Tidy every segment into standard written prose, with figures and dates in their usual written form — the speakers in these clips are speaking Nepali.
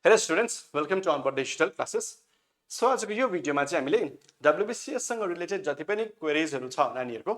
Hello students, welcome to ONBOARD digital classes. So आजको यो भिडियोमा चाहिँ हामीले WBCS सँग रिलेटेड जति पनि क्वेरीजहरु छ नानीहरुको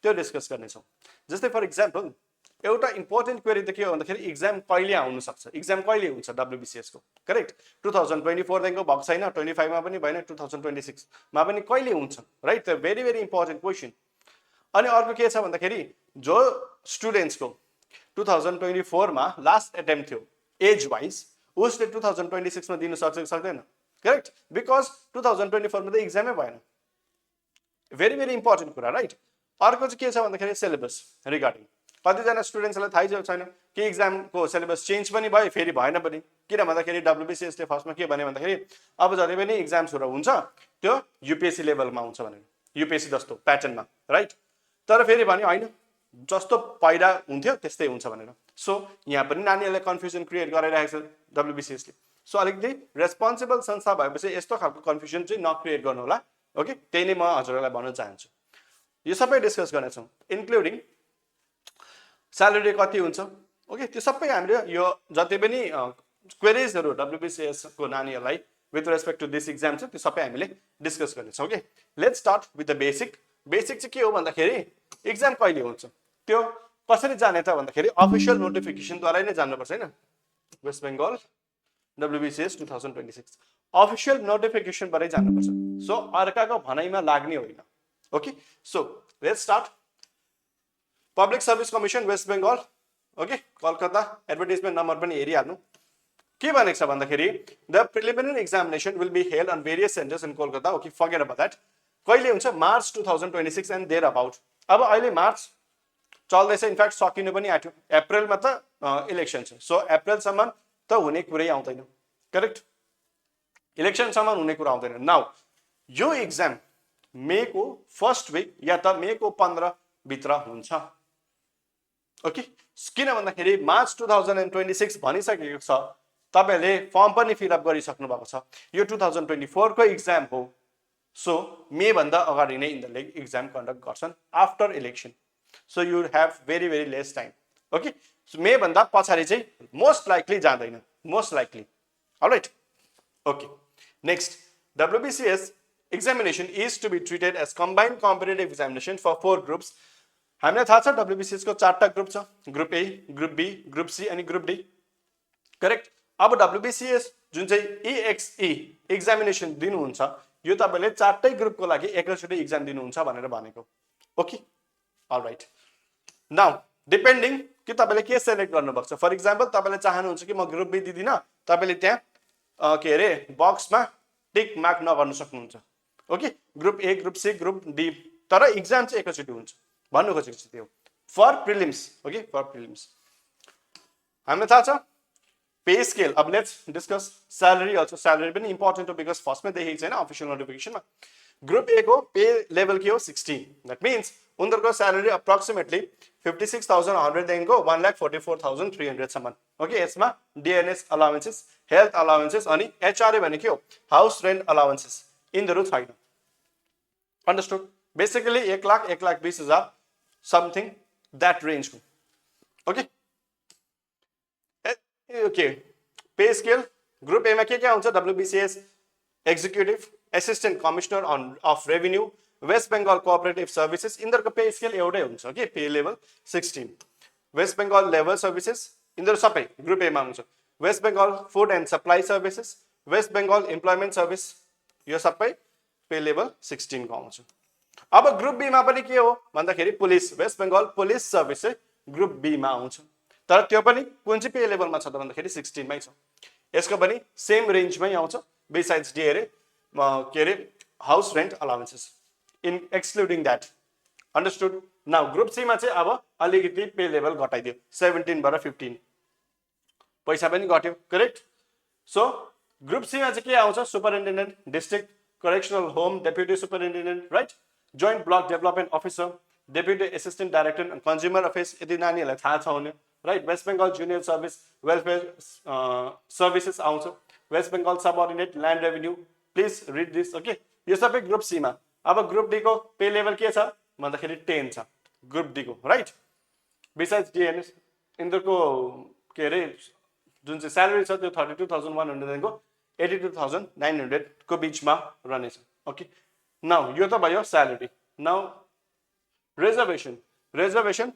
त्यो डिस्कस गर्ने छौं. जस्तै फर एक्जाम्पल एउटा इम्पोर्टेन्ट क्वेरी त के हो भन्दाखेरि एक्जाम कहिले आउन सक्छ, एक्जाम कहिले हुन्छ WBCS को, करेक्ट? 2024 देखिको भएको छैन, 25 मा पनि भएन, 2026 मा पनि कहिले हुन्छ, right? The very very important question. अनि अर्को के छ भन्दाखेरि जो स्टुडेन्ट्स को 2024 मा लास्ट अटेम्प्ट थियो एज वाइज उसले 2026 मा दिन सक्छ कि सक्दैन, करेक्ट? बिकज 2024 मा त एक्जामै भएन. भेरी भेरी इम्पोर्टेन्ट कुरा, राइट? अर्को चाहिँ के छ भन्दाखेरि सिलेबस रिगार्डिङ कतिजना स्टुडेन्ट्सलाई थाहै छैन कि एक्जामको सिलेबस चेन्ज पनि भयो फेरि भएन पनि. किन भन्दाखेरि WBCS ले फर्स्टमा के भने भन्दाखेरि अब जति पनि एक्जाम्सहरु हुन्छ त्यो UPSC लेभलमा हुन्छ भनेर, UPSC जस्तो प्याटर्नमा, राइट? तर फेरि भने हैन, जस्तो पहिला हुन्थ्यो त्यस्तै हुन्छ भनेर. सो यहाँ पनि नानीहरुले कन्फ्युजन क्रिएट गरिरहेको छ WBCS ले. सो अलिकति रेस्पोन्सिबल संस्था भएपछि यस्तो खालको कन्फ्युजन चाहिँ नक्रिएट गर्नु होला. ओके, त्यही नै म हजुरहरुलाई भन्न चाहन्छु. यो सबै डिस्कस गर्ने छौं, इन्क्लुडिङ स्यालेरी कति हुन्छ. ओके, त्यो सबै हामीले यो जति पनि क्वेरीजहरु WBCS को नानीहरुलाई with respect to this exam छ त्यो सबै हामीले डिस्कस गर्ने छौं. Okay, let's start with the basic. Basic चाहिँ के हो भन्दाखेरि एक्जाम कहिले हुन्छ त्यो कसरी जाने त भन्दाखेरि अफिसियल नोटिफिकेसन द्वारा नै जान्नुपर्छ हैन. West Bengal WBCS 2026 official notification बारे जान्नुपर्छ. सो अर्काको भनाइमा लाग्ने होइन. Okay, so let's start. Public service commission West Bengal, okay, Calcutta advertisement number पनि हेरिहाल्नु. के भनेको छ भन्दाखेरि the preliminary examination will be held on various centres in Kolkata. Okay, forget about that. कहिले हुन्छ? March 2026 and thereabout. अब अहिले मार्च चल्दैछ, इनफ्याक्ट सकिनु पनि आट्यो. अप्रिलमा त इलेक्सन छ. सो अप्रिलसम्म त हुने कुरै आउँदैन, करेक्ट? इलेक्सनसम्म हुने कुरा आउँदैन. नाउ यो एक्जाम मे को फर्स्ट विक या त मे को 15 भित्र हुन्छ. ओके, किन भन्दाखेरि मार्च 2026 भनिसकेको छ. तपाईले फर्म पनि फिल अप गरिसक्नु भएको छ. यो 2024 को एक्जाम हो. सो मे भन्दा अगाडि नै यिनीहरुले एक्जाम कन्डक्ट गर्छन् after election. So you have very very less time. Okay, so May भन्दा पछाडी चाहिँ मोस्ट लाइकली जाँदैन, most likely. Alright, okay. Next, WBCS examination is to be treated as combined competitive examination for 4 groups. हामीलाई थाहा छ WBCS को 4टा ग्रुप छ, group A, group B, group C अनि ग्रुप D, करेक्ट? अब WBCS जुन चाहिँ EXE एक्जामिनेसन दिनुहुन्छ यो तपाईले 4टै ग्रुपको लागि एकैचोटी एक्जाम दिनुहुन्छ भनेर भनेको. Okay, all right. नाउ डिपेन्डिङ कि तपाईले के सिलेक्ट गर्नुभएको छ. फर एक्जाम्पल तपाईले चाहनुहुन्छ कि म ग्रुप B दिदिन, तपाईले त्यहाँ के रे बक्समा टिक मार्क नगर्न सक्नुहुन्छ. Okay, group A, group C, group D, तर एक्जाम चाहिँ एकैचोटी हुन्छ भन्नु खोजेको छु त्यो for prelims. Okay, for prelims हामीलाई थाहा छ पे स्केल. अब let's discuss salary also. Salary पनि इम्पोर्टेन्ट हो बिकज फर्स्टमै देखेको छैन अफिसियल नोटिफिकेसनमा. ग्रुप A को पे लेभल के हो? 16. दैट मीन्स उनीहरुको सैलरी अप्रोक्सिमेटली 56,100 देखिको 1,44,300 सम्म. ओके, यसमा DNS अलाउन्सेस, हेल्थ अलाउन्सेस अनि HRA भने के हो? House rent allowances. यिनीहरु छैन. Understood? Basically 1,20,000 something that range को. Okay, okay. Pay scale group A मा के हुन्छ? WBCS executive assistant commissioner of revenue, West Bengal cooperative services, यिनीहरुको पे स्केल एउटै हुन्छ. Okay, pay level 16. West Bengal labour services यिनीहरु सबै ग्रुप A मा हुन्छ. West Bengal food and supply services, West Bengal employment service, यो सबै पे लेभल 16 को आउँछ. अब ग्रुप B मा पनि के हो भन्दाखेरि police, West Bengal police service चाहिँ ग्रुप B मा आउँछ. तर त्यो पनि कुन चाहिँ पे लेभलमा छ त भन्दाखेरि 16 मै छ. यसको पनि सेम रेन्जमै आउँछ. बिसाइड्स DRA के रे house rent allowances in excluding that. Understood? Now group C मा चाहिँ अब अलिकति पे लेभल घटाइदियो, 17 बाट 15, पैसा पनि घट्यो, करेक्ट? सो ग्रुप C मा चाहिँ के आउँछ? Superintendent, district correctional home deputy superintendent, right? Joint block development officer, deputy assistant director and consumer affairs. यदि नानीहरुलाई थाहा छ भने, right? West Bengal junior service welfare services आउँछ. West Bengal subordinate land revenue. Please read this. Okay, यो सबै ग्रुप C मा. अब ग्रुप D को पे लेभल के छ भन्दाखेरि 10 छ ग्रुप D को, राइट? बिसाइड्स DNS यिनीहरुको के रे जुन चाहिँ स्यालेरी छ त्यो 32,100 देखिको 82,900 को बिचमा रहनेछ ओके नाउ यो त भयो स्यालेरी नाउ रिजर्भेसन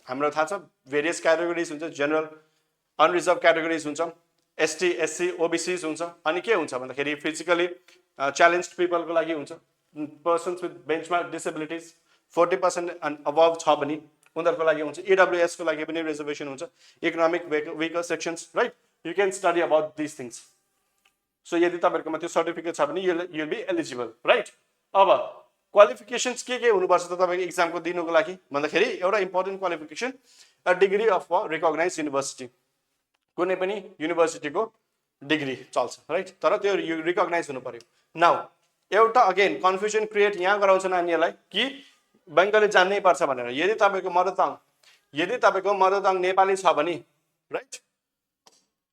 हाम्रो थाहा छ भेरियस क्याटेगोरीज हुन्छ जनरल अनरिजर्भ क्याटेगोरीज हुन्छ एसटी एससी ओबीसीज हुन्छ अनि के हुन्छ भन्दाखेरि फिजिकली च्यालेन्ज्ड पिपलको लागि हुन्छ persons with benchmark disabilities 40% and अबभ छ भने उनीहरूको लागि हुन्छ ईडब्ल्यूएस को लागि पनि रिजर्भेसन हुन्छ economic weaker sections right you can study about this things so यदि तपाईँहरूकोमा त्यो सर्टिफिकेट छ भने युल बी एलिजिबल राइट अब क्वालिफिकेसन्स के हुनुपर्छ त तपाईँको इक्जामको दिनुको लागि भन्दाखेरि एउटा important qualification a degree of a recognize university कुनै पनि युनिभर्सिटीको डिग्री चल्छ राइट तर त्यो रिकग्नाइज हुनु पर्यो नाउ एउटा अगेन कन्फ्युजन क्रिएट यहाँ गराउँछ नानीहरूलाई कि बङ्गाली जान्नै पर्छ भनेर यदि तपाईँको मदर टङ नेपाली छ भने राइट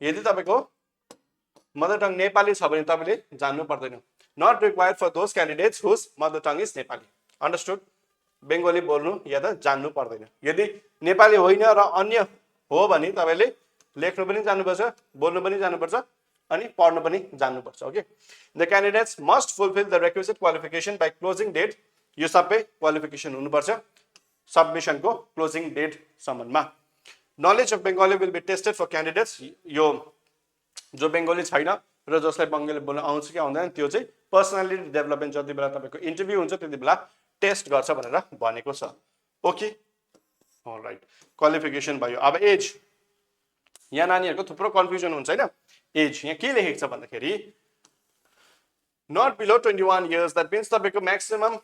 यदि तपाईँको मदर टङ नेपाली छ भने तपाईँले जान्नु पर्दैन not required for those candidates whose mother tongue is Nepali understood Bengali बोल्नु या त जान्नु पर्दैन यदि नेपाली होइन र अन्य हो भने तपाईँले लेख्नु पनि जान्नुपर्छ बोल्नु पनि जान्नुपर्छ अनि पढ्नु पनि जान्नुपर्छ okay the candidates must fulfil the requisite qualification by closing date यो सबै क्वालिफिकेसन हुनुपर्छ सबमिसनको क्लोजिङ डेट सम्बन्धमा knowledge of Bengali will be tested for candidates यो जो बङ्गाली छैन र जसलाई बङ्गाली बोल्न आउँछ कि आउँदैन त्यो चाहिँ पर्सनालिटी डेभलपमेन्ट जति बेला तपाईँको इन्टरभ्यू हुन्छ त्यति बेला टेस्ट गर्छ भनेर भनेको छ ओके राइट क्वालिफिकेसन भयो अब एज यहाँ नानीहरूको थुप्रो कन्फ्युजन हुन्छ होइन एज यहाँ के लेखेको छ भन्दाखेरि not below 21 years that means तपाईँको म्याक्सिमम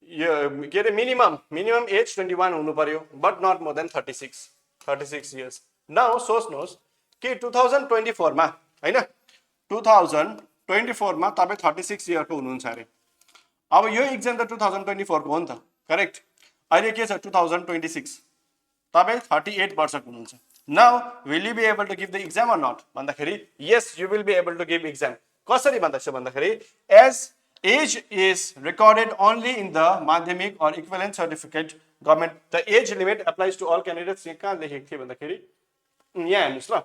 यो के अरे मिनिमम एज 21 हुनु पर्यो but not more than 36 years now सोच्नुहोस् कि 2024 मा होइन 2024 मा तपाईँ 36 इयरको हुनुहुन्छ अरे अब यो इक्जाम त 2024 को हो नि त करेक्ट अहिले के छ 2026 तपाईँ 38 वर्षको हुनुहुन्छ now will you be able to give the exam or not भन्दाखेरि yes you will be able to give exam कसरी भन्दाखेरि age age is recorded only in the Madhyamik or equivalent certificate government the age limit applies to all candidates यहाँ कहाँ लेखेको थियो भन्दाखेरि यहाँ हेर्नुहोस् ल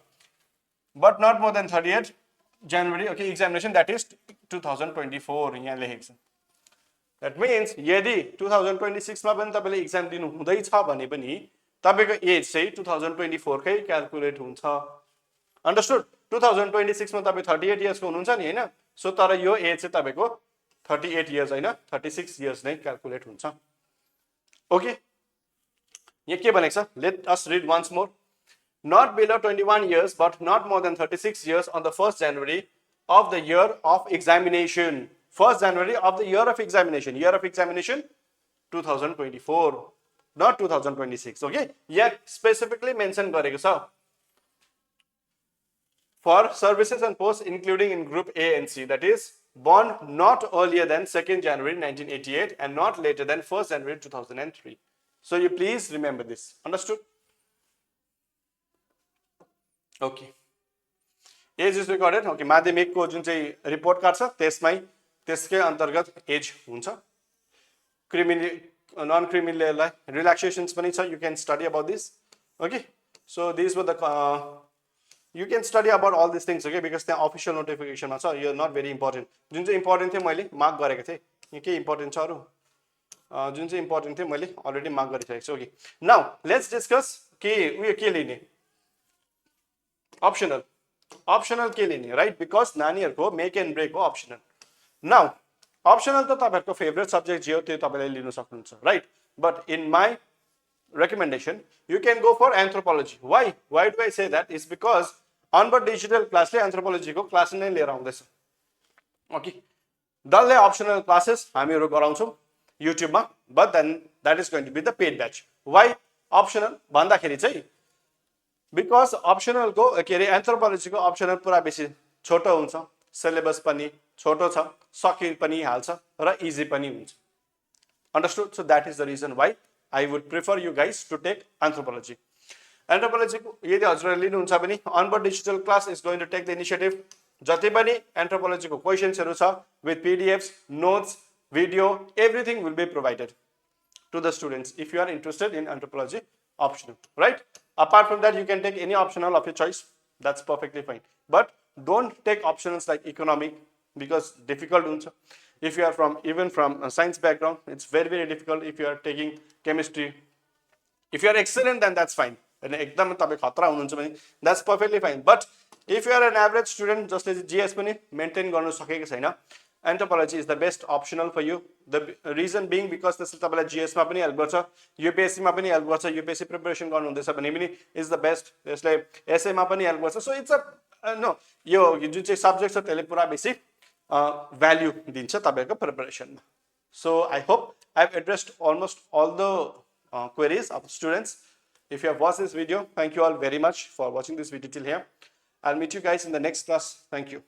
but not more than 38 January okay examination that is 2024 यहाँ लेखेको छ द्याट मिन्स यदि 2026 मा पनि तपाईँले इक्जाम दिनु हुँदैछ भने पनि तपाईँको एज चाहिँ 2024 कै क्यालकुलेट हुन्छ अन्डरस्टुड 2026 मा तपाईँ 38 इयर्सको हुनुहुन्छ नि होइन सो तर यो एज चाहिँ तपाईँको 38 इयर्स होइन 36 इयर्स नै क्यालकुलेट हुन्छ ओके यहाँ के भनेको छ let us read once more not below 21 years but not more than 36 years on the 1st January of the year of examination 1st January of the year of examination 2024 not 2026 okay yeah specifically mention gareko cha for services and posts including in group A and C that is born not earlier than 2nd January 1988 and not later than 1st January 2003 so you please remember this understood okay age is recorded okay माध्यमिकको जुन चाहिँ रिपोर्ट कार्ड छ त्यसकै अन्तर्गत एज हुन्छ नन क्रिमिनललाई रिल्याक्सेसन्स पनि छ you can study about this okay so this were the you can study about all this things okay because त्यहाँ अफिसियल नोटिफिकेसनमा छ यो नट भेरी इम्पोर्टेन्ट जुन चाहिँ इम्पोर्टेन्ट थियो मैले मार्क गरेको थिएँ यो के इम्पोर्टेन्ट छ अरू जुन चाहिँ इम्पोर्टेन्ट थियो मैले अलरेडी मार्क गरिसकेको छु ओके नाउ लेट्स डिस्कस के लिने ऑप्शनल के लिने राइट बिकज नानीहरूको मेक एन्ड ब्रेक हो ऑप्शनल नाउ ऑप्शनल त तपाईहरुको फेभरेट सब्जेक्ट जे हो त्यो तपाईले लिन सक्नुहुन्छ right but in my recommendation you can go for anthropology why do I say that is because onboard digital class ले anthropology को क्लास नै लिएर आउँदैछ ओके डल्लै ऑप्शनल क्लासेस हामीहरु गराउँछौं YouTube मा but then that is going to be the paid batch why optional भन्दाखेरि चाहिँ because optional को के रे anthropology को optional पुरा बेसी छोटो हुन्छ सिलेबस पनि छोटो छ सकि पनि हाल्छ र इजी पनि हुन्छ understood so that is the reason why I would prefer you guys to take anthropology. Anthropology यदि हजुरले लिनुहुन्छ भने onboard digital class is going to take the initiative जति पनि anthropology को questions हरु छ with PDFs, notes, video, everything will be provided to the students if you are interested in anthropology optional, right? Apart from that, you can take any optional of your choice. That's perfectly fine. But don't take options like economic because difficult huncha. If you are from even from a science background, it's very difficult. If you are taking chemistry, if you are excellent, then that's fine. And ekdam tapai khatra hununcha bhane that's perfectly fine. But if you are an average student, जसले GS पनि maintain गर्न सकेको छैन, anthropology is the best optional for you. The reason being because त्यसले तपाईलाई GS मा पनि हेल्प गर्छ, UPSC मा पनि हेल्प गर्छ, UPSC प्रिपरेसन गर्नु हुँदैछ भने पनि is the best. त्यसले SA मा पनि हेल्प गर्छ. So it's a no यो जुन चाहिँ सब्जेक्ट छ त्यसले पुरा बेसी value दिन्छ तपाईको प्रिपरेसनमा. So I hope I've addressed almost all the queries of students. If you have watched this video, thank you all very much for watching this video till here. I'll meet you guys in the next class. Thank you.